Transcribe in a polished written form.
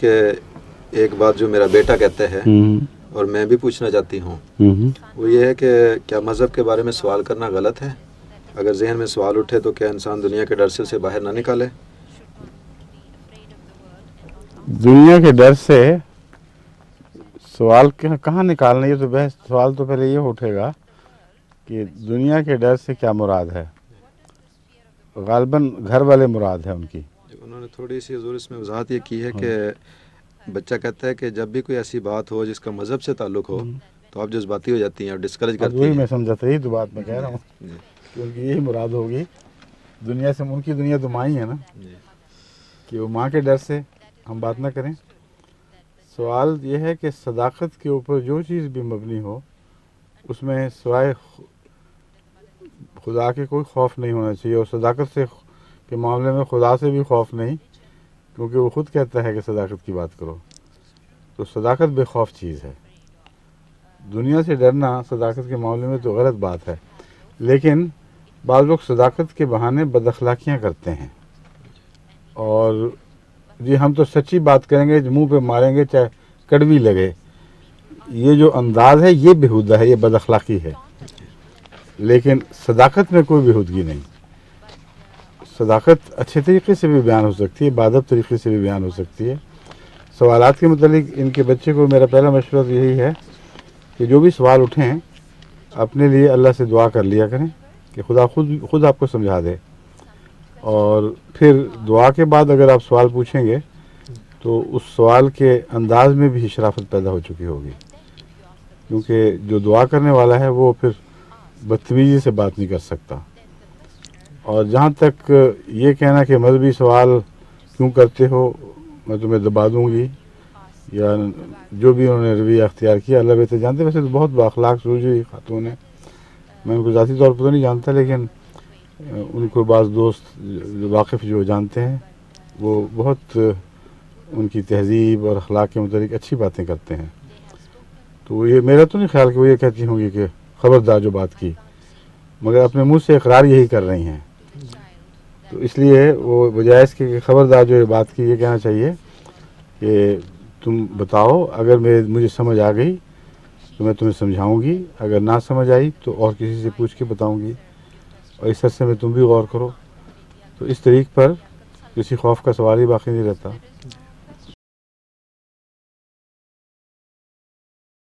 کہ ایک بات جو میرا بیٹا کہتا ہے اور میں بھی پوچھنا چاہتی ہوں وہ یہ ہے کہ کیا مذہب کے بارے میں سوال کرنا غلط ہے؟ اگر ذہن میں سوال اٹھے تو کیا انسان دنیا کے ڈر سے باہر نہ نکالے؟ دنیا کے ڈر سے سوال کہاں نکالنا؟ یہ تو بحث سوال تو پہلے یہ اٹھے گا کہ دنیا کے ڈر سے کیا مراد ہے؟ غالباً گھر والے مراد ہے ان کی. انہوں نے تھوڑی سی حضور اس میں وضاحت یہ کی ہے کہ بچہ کہتا ہے کہ جب بھی کوئی ایسی بات ہو جس کا مذہب سے تعلق ہو تو آپ جذباتی ہو جاتی ہیں اور ڈسکریج کرتی وہی ہیں. میں سمجھا تھا، یہی تو بات میں کہہ رہا ہوں کہ ان کی یہی مراد ہوگی. دنیا سے ان کی دنیا تو ماں ہی ہے نا، کہ وہ ماں کے ڈر سے ہم بات نہ کریں. سوال یہ ہے کہ صداقت کے اوپر جو چیز بھی مبنی ہو اس میں سوائے خدا کے کوئی خوف نہیں ہونا چاہیے، اور صداقت سے کے معاملے میں خدا سے بھی خوف نہیں، کیونکہ وہ خود کہتا ہے کہ صداقت کی بات کرو. تو صداقت بے خوف چیز ہے. دنیا سے ڈرنا صداقت کے معاملے میں تو غلط بات ہے، لیکن بعض لوگ صداقت کے بہانے بد اخلاقیاں کرتے ہیں، اور جی ہم تو سچی بات کریں گے، منہ پہ ماریں گے چاہے کڑوی لگے. یہ جو انداز ہے یہ بےہودہ ہے، یہ بد اخلاقی ہے. لیکن صداقت میں کوئی بےہودگی نہیں. صداقت اچھے طریقے سے بھی بیان ہو سکتی ہے، باادب طریقے سے بھی بیان ہو سکتی ہے. سوالات کے متعلق ان کے بچے کو میرا پہلا مشورہ تو یہی ہے کہ جو بھی سوال اٹھیں اپنے لیے اللہ سے دعا کر لیا کریں کہ خدا خود آپ کو سمجھا دے. اور پھر دعا کے بعد اگر آپ سوال پوچھیں گے تو اس سوال کے انداز میں بھی شرافت پیدا ہو چکی ہوگی، کیونکہ جو دعا کرنے والا ہے وہ پھر بدتمیزی سے بات نہیں کر سکتا. اور جہاں تک یہ کہنا کہ مذہبی سوال کیوں کرتے ہو، میں تمہیں دبا دوں گی، یا جو بھی انہوں نے رویہ اختیار کیا، اللہ بہتر جانتے. ویسے تو بہت بااخلاق سوچی خاتون ہے، میں ان کو ذاتی طور پر تو نہیں جانتا، لیکن ان کو بعض دوست واقف جو جانتے ہیں وہ بہت ان کی تہذیب اور اخلاق کے متعلق اچھی باتیں کرتے ہیں. تو یہ میرا تو نہیں خیال کہ وہ یہ کہتی ہوں گی کہ خبردار جو بات کی، مگر اپنے منہ سے اقرار یہی کر رہی ہیں. تو اس لیے وہ بجائے اس کے خبردار جو یہ بات کی، یہ کہنا چاہیے کہ تم بتاؤ، اگر مجھے سمجھ آ گئی تو میں تمہیں سمجھاؤں گی، اگر نہ سمجھ آئی تو اور کسی سے پوچھ کے بتاؤں گی، اور اس عرصے میں تم بھی غور کرو. تو اس طریق پر کسی خوف کا سوال ہی باقی نہیں رہتا.